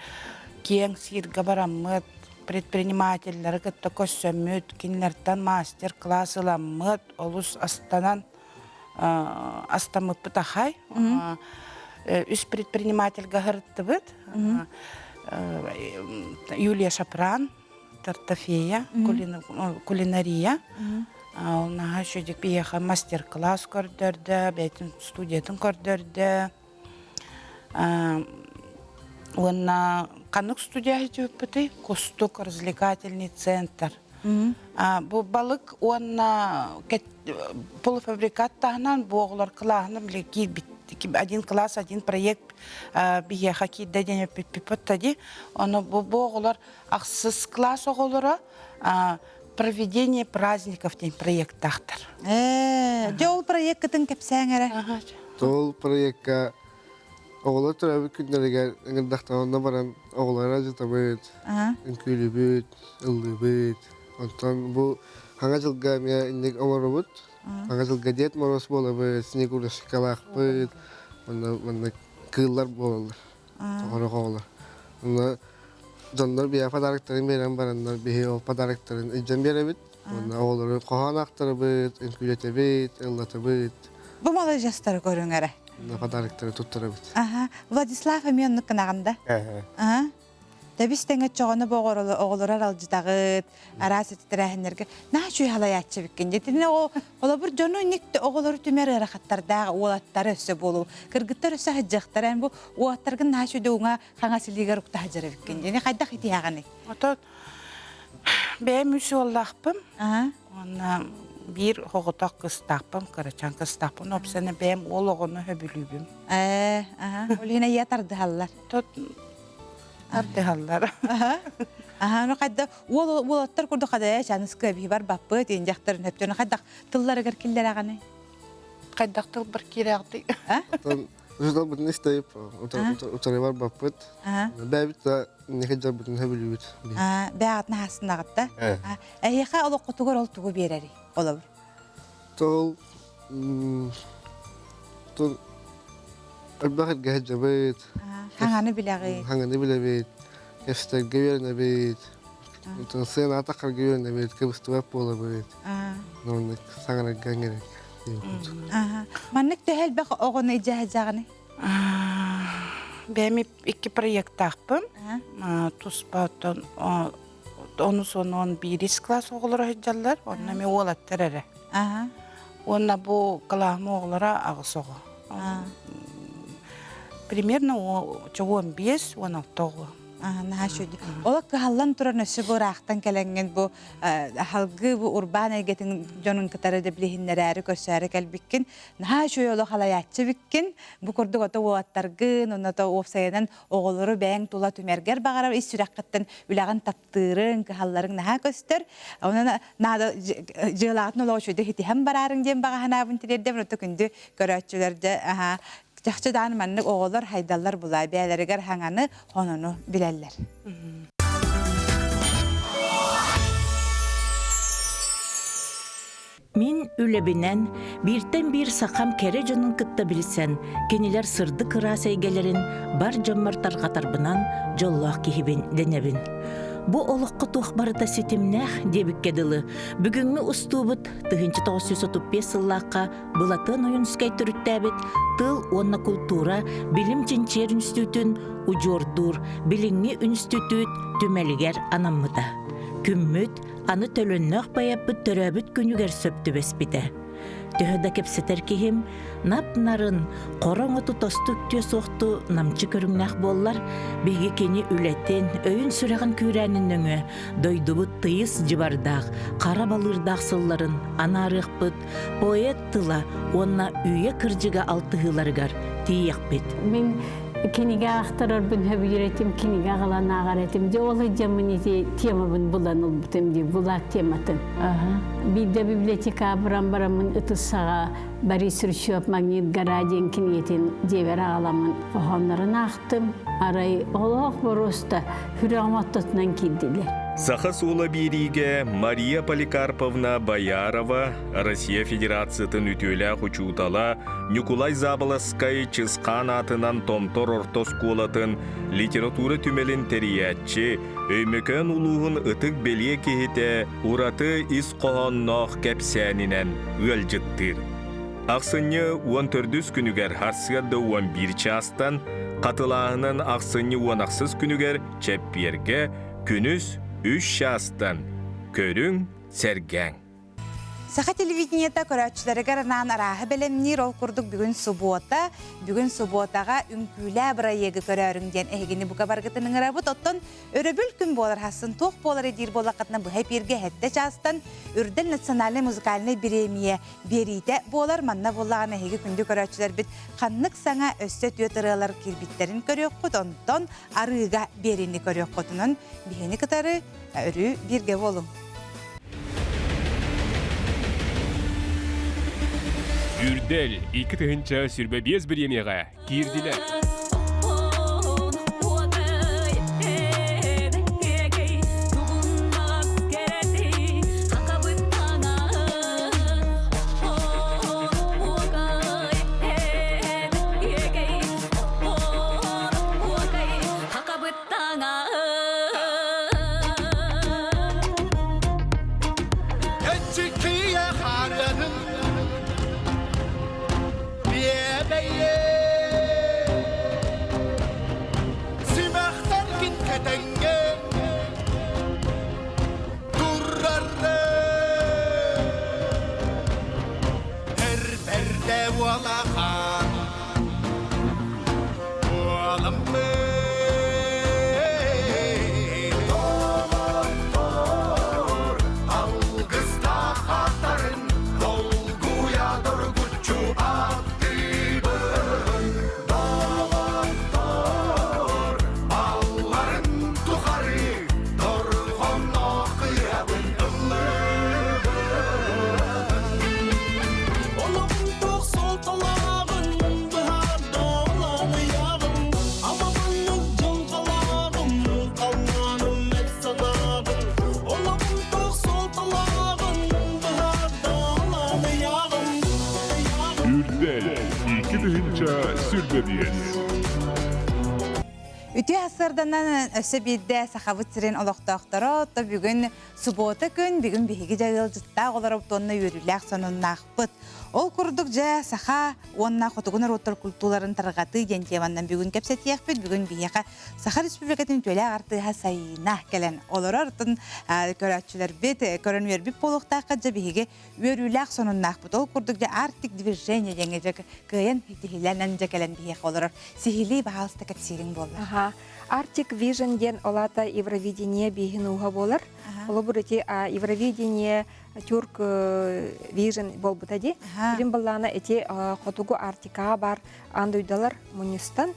кең сирга бараммыт предпринимательлер кытта көссөммүт, кинлерден мастер-класс ыламмыт, олус астанан астамыт бытахай. Үс предприниматель гахырттыбыт. Юлия Шапран, Тартафея, кулинария. Олнаға шөдік бейеха мастер-класс көрдірді, бәйтін студиятын көрдірді. Онна канык студия жеп бити, Костук развлекательный центр. Бу балык онна полуфабрикат тахнан боғлар кылағынан біле один класс, один проект бие хаки дәдене пипоттади. Оны боғлар ақсыз класс оғылары проведение праздников ден проект тахтар. Жол проекттың кепсәңәрі? Жол проектка оғылар тұрабы күндерге әңгілдақтауында баран оғылар ажытабыд, үнкүлі бүд, ұлы бүд. Онтан бұл хаңа жылға мен індек омары бұд, Аңа гадет мороз болабыт, снегура шоколакпыт, мына кыллар болалар. Тоғыры қоғылар. Мына жондар бия подарктарын берен барандар, бия ол подарктарын иджан беребит. Мына олары қоған ақтырыбыт, үнкүлетебит, ыллатыбыт. Бу малы жастары көрүңөрө. Мына подарктары туттырыбыт. Владислав Аменнук кынаганда. Табистеңе чоғаны боғырылы оғылырар алжытағыт, арасы тітірәхінерге. На шүй халаятчы біккен. Детіне ола бір жону некті оғылыры түмер ырақаттардағы олаттары өсі болу. Кыргыттар өсі хаджақтар ән бұл оғаттарғын на шүйді оңа қаңасылығар ұқта хаджары біккен. Дене қайдақ еті яғаны? Отот, бәйім үші олақпым. Оны bir hoğutak kıstaqpım, kırıçan kıstaqpım. Opsana bəyəm ol oğunu höbülübüm. Ol yine yatardı hallar. Tot, ardı hallar. Onu qayda, ol attar kurdu qadaya çanız köbü var bappı, deyin jaktарын höptörünü qaydaq tılları gərkiller ağanı. Qaydaq tıl bir kiraqdı. Uzun bütün isteyip, utarı var bappıt. Bəybit de ne kadar bütün höbülübüt. Bəyatını hasında qatta. Əyiqa olu qutuğur ol tuğu berəri. Olabır. Tol, albaqır gəhəcəbət. Hanganı biləği. Hanganı biləbət. Kəstərgə verənəbət. Sen ataqar verənəbət. Kəbüstüvəp olabət. Nonlik sağana gəngerek. Mannik dəhəl bəq oğunu icahəcağını? Benim iki proyekt taqpım. Tuspatın onu sonu 11 klas oğulları hüccalar. Onunla me oğlatlar ere. Onunla bu kalahmı oğullara ağız oğu. Примерно 15-16 oğu. Ola kıhallan turan ösü bu raqtan kelengin bu halgı bu urban egetin jonun kıtarı da bilihinler əri kösəri kelbikkin. Naha şöy ola halayatçı bikkin. Bu kurduk ota oğattargın, onu da ofsayadan oğulları bəng tula tümerger bağarar. İs sürəqqattan ülağın taptırın, kıhalların naha köstür. Ona nada jığılağıtın ola şöyde hiti hem bararın diyen bağa hanabın tilerde. Bunu da kündü görətçülerde Жақшыдан маннык оғылар хайдалар бұлай, бәлерігер хаңаны қонуну біләлер. Min ülebinen birten bir sakam kere jonun kıtta bilsen, keniler sırdı kıra seygelerin bar jammar tarqatarbınan jolluaq kihibin denebin. Bu oluqqa tuğbarıda sitimnəx debik kedili. Бүгінгі ұстубыт 1935 сыллаққа бұлатын ойынскай түріттәбіт тыл онна культура білім чинчер институтын ұжордур біліңі институт түмәлігер анаммыда. Күммүт аны төліннәқ баяппыт төрәбіт күнігер сөпті бәспіді. Төхөді кепсетер кехім, нап-нарын, қорың оту тостық түйе соқты намчы көріңнәқ боллар, беге кені үләтен, өйін сүрәғын көрәнін өңі, дойдубыт тыйыс жыбардақ, қара балырдақ сылларын, анарық бұд, поэт тыла, онна үйе кіржіға алтығыларғар, тиек бет. Мен кенеге ақтырар бұн хөбігеретім, кенеге ағалан ағаретім, де олы жамынеті тема бұн бұлан ұлбытым де, бұлақ тематын. Бидде библиотека барамын ұтысаға Борис Рущев магнит гарадин кенетін девер ағаламын қоғанларын ақтым. Арай олақ бұрыста хүрағматтатынан келділер. Сахас ула бириге Мария Поликарповна Боярова, Россия Федерациясын үтөлі құчутала, Николай Заболоскай чысқан атынан томтор ортос колатын литература түмелін териятчы, өймекен улуғын ытык беле кехете ураты ис қоғаннақ кәпсәнінен өлжіттір. Ақсыны 14 күнігер харсыгарды 11 частан, қатылағының ақсыны 16 күнігер чәпперге күніс 3 частан көрің сәргәң. Саха телевидениета көрәтчілерігер нан арағы білімнер ол күрдік бүгін суботаға үмкүлі бірайегі көрәріңден әйгені бұқа барғытының арабыт оттан өрөбіл күн болар хасын тоқ болар едер болақытына бұхай перге әтті частан үрділ национальный музыкальный премия берейді болар манна болағына әйгі күнді көрәтчілер біт қаннық саңа өсті түйетірілер кербиттерін көрек құт онтан арыға берені көрек құтының бейені кітары өрі бірге болың. Үрдел 2 тыгынча сүрбе 5 бір емеға кирділер. Үрдел, iki dühünce sürbebiyiz. Үтү асырданан өсө бирде сахабыт сирен олоқтоқторо, то бүгін субота күн, бүгін биһиги жайыл жытта олар оптонна үйрүләк сонуннақпыт. Ол курдук жа саха онна хотугунар оттор культураларын таргаты ентемандан бүгін кепсетиякпит, бүгін биһига Саха Республикатын төлөк артыга сайына келен. Олар артын көрөчүлөр бит, көрөнүөр бит болуктакка жа биһиги үйрүләк сонуннақпыт. Ол курдук жа артик движение жеңежек кыйын хитилелернен жа келен биһига олар сихили баалста кепсирин болду. Arctic Vision ден олата Евровидение бейгін уға болар. Олы бұрыте Евровидение Тюрк Vision бол бұтади. Білім баллана әте қотугу Артикаға бар андойдалар Мунистан.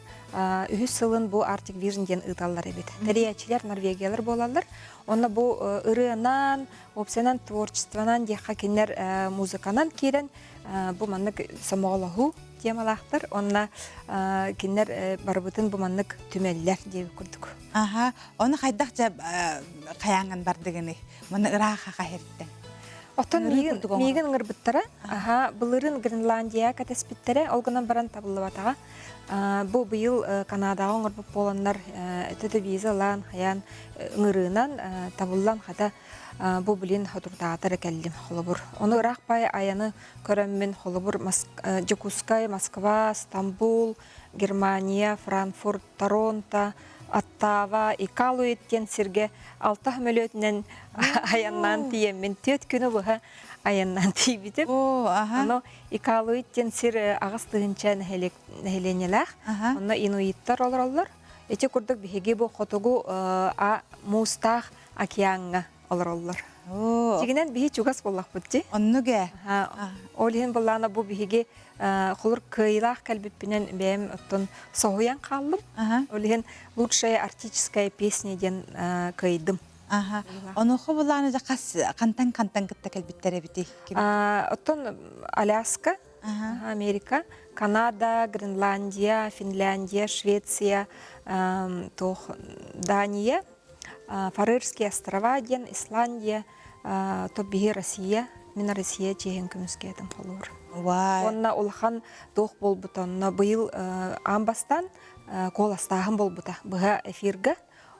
Үхіс сылын бұл Arctic Vision ден ұталар әбет. Тәриячилер, Норвегиялар болалар. Онна бұл ырыынан, опсенан творчестванан, деқа кенер музыканан керен. Бұл маннық самоғалаху темалақтар, онна кенер барбытын бұманлық түмелілер деп күрдік. Оны қайдақ жа қаяңын бардығыны, мұны ұраға қайырттен. Оттан мейгін ғырбыттары, бұлырын Гренландия кәтеспіттері, олғынан баран табылы батаға. Бұл бұйыл Канадаға ғырбып боланлар өтіді виза лан, қаян ғырынан табылан қада бұл білін ғадырдағатары кәлдім қолыбыр. Оны ұрақ бай аяны көріммен қолыбыр Джекускай, Москва, Стамбул, Германия, Франкфурт, Торонто, Оттава, Икалу еттен сірге 6 мөлөтінен аяннан тиеммен төт күні бұға аяннан тейбітіп. Оны Икалу еттен сір ағыстығынша нәхеленеләқ. Оны инуиттар олар. Эти күрдік бігі бұл қотығу мұстақ океанға олар. Дегенен бігі чуғас болақ бұдды. Оннуге? Олеген болағына бұл бігі құлыр кыйлақ кәлбіппінен бәйім ұттын соғуян қалым. Олеген лучшая артическая песня ден кыйдым. Онуқы болағына жа қантан кітті кәлбіттері біті? Ұттын Аляска, Америка, Канада, Гренландия, Финляндия, Швеция, Дания, Фарерские острова ден, Исландия, то биги Россия, мен Россия чеген күміске әтім қолуыр. Онна олхан тоқ бол бұта, онна бұйыл амбастан қоластағын бол бұта. Бұға эфирға,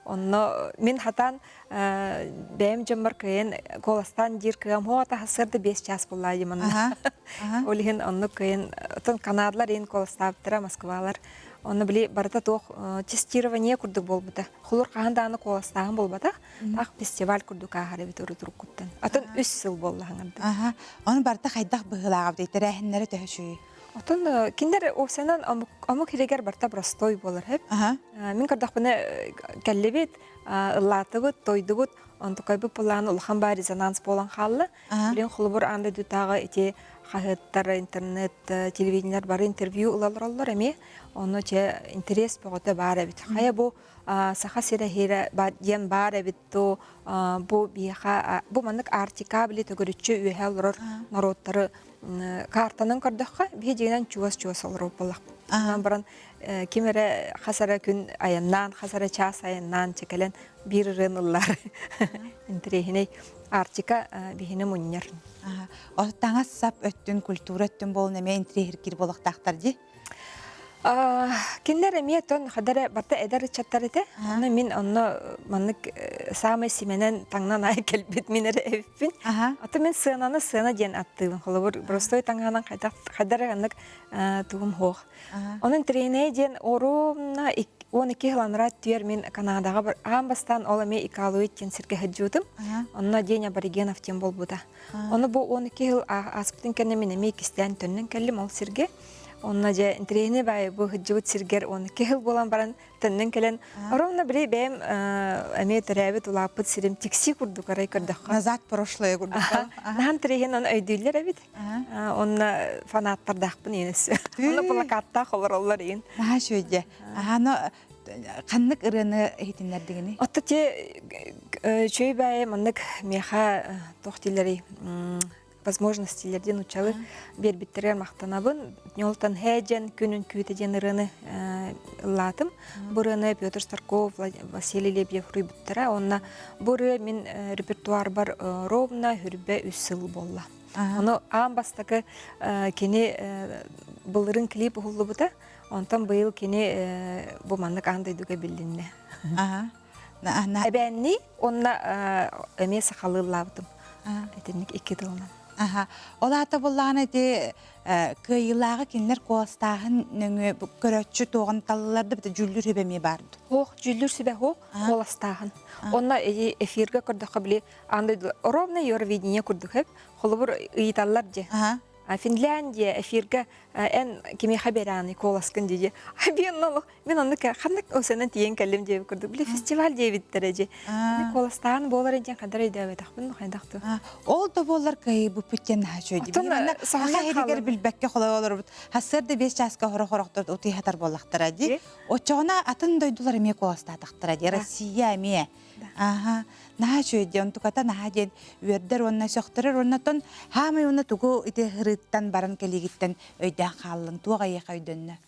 онна мен хатан бәйім жамбар күйен қоластан дир күйем хоғата хасырды 5 час болай деманна. Олеген онны күйен, Канадалар ең қоластағыптыра, Москвалар. Оны біле барыта тоқ тестирование күрдік бол бұта. Құлыр қағандағыны қоластағын бол бұта. Тақ фестиваль күрдік ағары бет ұры тұрып күттін. Атын 3 сыл болды ғаңырды. Оны барыта қайдақ бұғылағып дейті, рәхінлері төхішуі? Атын кендер опсенан амық херегер барта простой болыр хеп. Мен көрдақ бұны кәлі бет, ұллаты бұд, тойды бұд, онтықай бұд бұлағын ұлған ба резонанс болан қалы. Білен құлы бұр аңды дүтаға ете қағыттар, интернет, телевидениялар бары интервью ұлалар олар әме. Оны че интерес бұғыты бар әбіт. Қая бұл сақа сері хері ден бар әбіт, бұл маңық артика білі төгірітші үйе олар народтары картанын көрдіққа бе дегенен чуас олар болақ. Баран кемері қасара күн аяннан, қасара час аяннан чекелен бір рынылар. Интерехіне артика бейіне мұнер. Оттаңа сап өттін, культура өттін болын әме интерехіркер болықтақтар де? Кендер әме тон қадары барта әдәрі чаттар еті. Мен оны манық самай семенен таңнан ай кәлбет менері әвіппін. Аты мен сына ден аттығын. Қолы бұрыстой таңғанан қадары ғанық тұғым хоқ. Оның трейне ден орумна 12 ғыланыра түйер мен Канадаға бір амбастан оламе Икалу еттен сірге ғыджудым. Онына ден аборигенов тен бол бұда. Оны бұл 12 ғыл аспытын кәне мен әме кістен түннен кәлім ол сірге. Онна же интерейне бай бу хыджыбыт сиргер оны кехил болан баран теннен келен. Оромна бире бэм эме терәбит улапыт сирим тикси курдук арай кырдакка. Назад прошлое курдук. Нахан терейен оны өйдүйлер әбит. Онна фанаттар дахпын енес. Оны плакатта холор олар ен. Наха шөйде. Аны қаннык ырыны хитинлер дегені? Отта те чөй бай маннык меха тохтилери возможностилерден учалы бербиттерер мақтанабын. Нёлтан хэджен күнүн күйтеден ырыны латым. Бурыны Петр Старков, Василий Лебьев рыбыттара. Онна буры мен репертуар бар ровна хүрбе үсыл болла. Оны амбастакы кені былырын клип hullu бута. Онтан быйыл кені бу маннык андайдуга билдинне. Эбенни онна эме сахалы лавдым. Этенник 2 тылынан. Олата болланы де кыйылағы кенлер қоастағын нөңі көрөтчі тоғын талыларды біті жүлдір өбеме барды. Хоқ, жүлдір сөбе хоқ, қоластағын. Онна эфирге күрдіқі біле, андайды ровна Евровидение күрдіқі, қолы бір ұйталар же. Финляндия эфирге эн кеме хабераны коласкын деди. Мен оны қандық осынан тиен кәлім деп көрдік. Біле фестиваль дебіттері же. Коластағын болар ентен қадар өйдәуі тақпын қайдақты. Ол да болар кәй бұл пүттен хашөйді. Аға ерігер білбәкке қолай олар бұд. Хасырды 5 жасқа хорақ-хорақтырды ұтый хатар болақтыра де. Отчағына атын дойдулар еме коластатықтыра де. Россия еме. Наха шөйде, он тұқата наха ден өрдер онна соқтырыр, оннатон хамай онна тұғы ите ғырыттан баран келегіттен өйден қалын, туға еқа өйденні.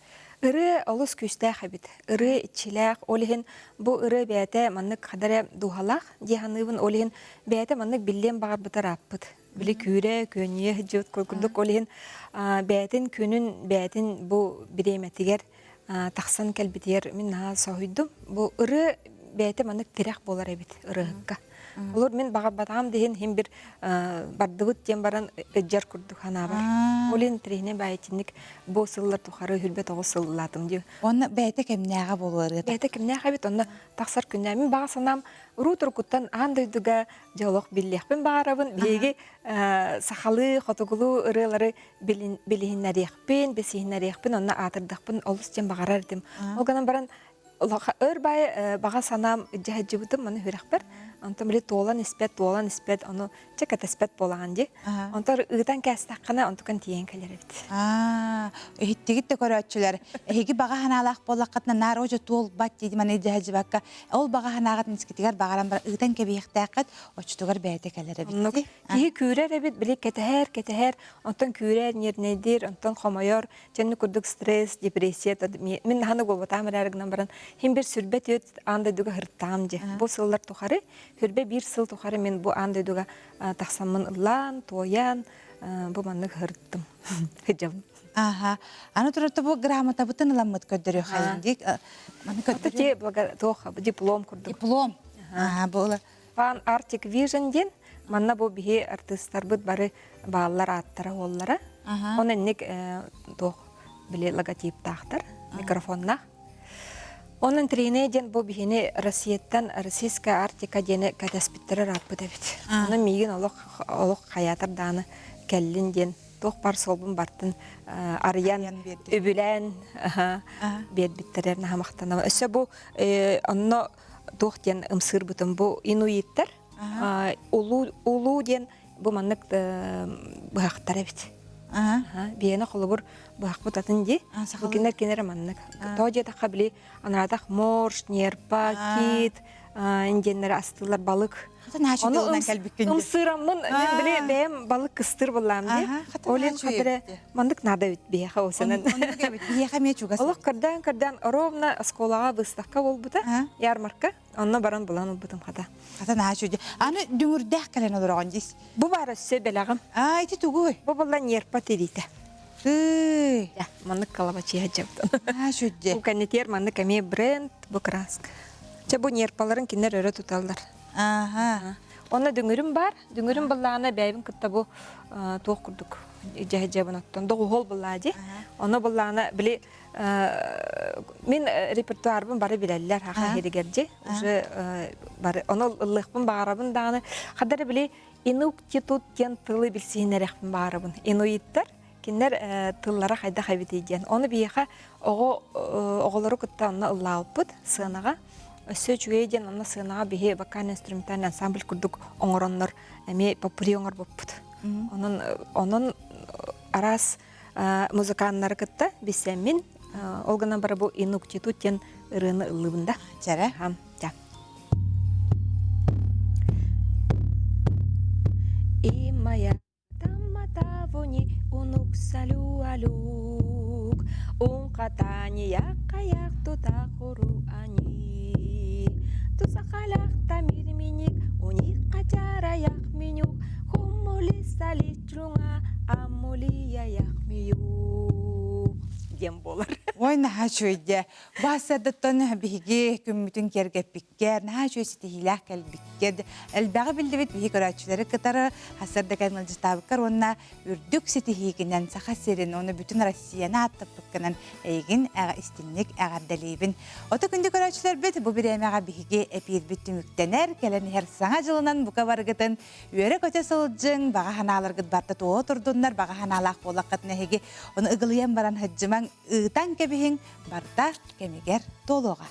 Иры олыс күсті қабит, иры итчиләк, олихин бұ иры бәйті маннык қадары дұғалақ, деханыбын олихин бәйті маннык білден бағар бұтар аппыд. Білі күре, көние, жөт көркүрдік олихин бәйтін күнін бәйтін бұ біреметігер тақсан кәлбітер мен наға сауйдым. Бұ иры бәйті маннык тирек болар әбит ырыгыкка. Олар мен баға батам дейін хем бір бардығыт дем баран өджар күрдік хана бар. Олен тірейіне бәйтінік бұл сылылар тұқары хүрбет оғы сылылатым деу. Оны бәйті кемнәға болар еді? Бәйті кемнәға бет, оны тақсар күнне. Мен баға санам ұру тұрқыттан андойдыға диалог біллекпен бағарабын. Бейге сақалы, қотығылу ұрылары білігіннәрекпен, бесігіннәрекпен, оны атырдықпен олыс дем бағарар едім. Олғанан баран өр бай баға санам жахаджы бұтым, оны хүрек бір. Онтан біле толан іспет, оны чекат іспет болаған де. Онтан ұғытан кәстаққана, онтан тиен кәлер бит. Үхіттігіт де көрөтчілер. Эги баға ханалақ болаққатына нар ожа туол бат дейді маны жахаджы баққа. Ол баға ханағатын іскетігер бағаран бар ұғытан кәбейіқтәққат, очтығыр бәйті кәлер бит. Кеге күрер бит, біле кетәһәр, онтан күрер, нернедер, онтан қомайор, жәнні күрдік стресс, депрессия. Мен ханы голбатамыр әрігінен баран. Хем бір сүрбет өт андайдуға хырттам же. Бұл сыллар тұқары, хүрбе бір сыл тұқары мен бұл андайдуға тақсамын ұлан, тойан, бұл маннық хырттым. Хыджабым. Аны тұрырты бұл грамота бұтын ұламыд көддірі қайындек. Диплом күрдік. Диплом? Пан Arctic Vision ден, манна бұл біге артистар бұд бары бағалар аттары олары. Оны нек біле логотип тақтыр, микрофонна. Onun treynejen bu bihine Rusiyadan Rusiska Artika dene kataspittere rapı debit. Onu migin oluk hayatar dağını kellin den toq par solbun bartın arayan öbülen bedbittererini hamaqtanama. Öse bu onu toq den ımsır butun bu Inuitler ulu den bu manlık bıhaqtar debit. Бияна холобур бахпут атынди. Букинер кенер маннык. Тожа да кабли анадах морж, нерпа, кит, инденер астылар балык. Умсырамын мен биле бем балык кыстыр булам ди. Олен кадре мандык нада бит бияха осенен. Бияха мечугас. Аллах кардан ровно сколага выставка болбута, ярмарка. Онна баран булан бутум хата. Хата нажуди. Аны дүңүрдәк кален олорган дис. Бу бары себелегим. Айти тугуй. Бу булан нерпа тирите. Я мандык калабачи хаҗаптан. Нажуди. Бу канетер мандык аме бренд бу краска. Бу нерпаларын кинер өрө туталдар. Оны дүңүрүм бар. Дүңүрүм булланы бәйбин кытта бу тоқ курдук. Жахажабын аттан догу хол буллади. Оны булланы биле мен репертуарбын бары билеллер хака херигерди. Уже бары оны ыллыкпын барабын даны. Кадары биле Инуктитут кен тылы билсинерекпин барабын. Инуиттер кинер тыллара хайда хайбитейден. Оны бияха оғолору кытта онна ыллаалпыт сыынага. Өссө чуэйден онна сыынага бихе вокальный инструментальный ансамбль курдук оңороннор эми попури оңор боппут. Онун арас музыканнары кытта бисеммин олгана бара бу инуктитут тен ырыны ылыбында. Жара. Ja. И моя тамата вони унук салюалюк, ун катания каяк тута хору ани. Тусахалах тамирминик, уник качараяк минюк, хумули салитрунга, амули яяк миюк. Дем болар. Ой, наха чуйде. Басадыттан биги күммүтүн кергеппиккер, наха чуйсити хилах кэлбиккер. Элбағы билдебит биги көрәчілері кытары хасарда кәлмәлжістабыккар, онна үрдүк сити хигінен саха серин, оны бүтін Россияна аттыппыкканан эйгин әға истинник әғардалейбін. Ота күнді көрәчілер бит, бұ бір әмәға биги әпир бүттім үктенер, кәлін хер саңа жылынан бұқа барғытын, үйері көте сылджың, баға ханаларғыт барта туға тұрдындар, баға ханалақ болаққытын әйге, оны ұғылыян баран хыджыман ытан кебиһин барта кемигер толуға.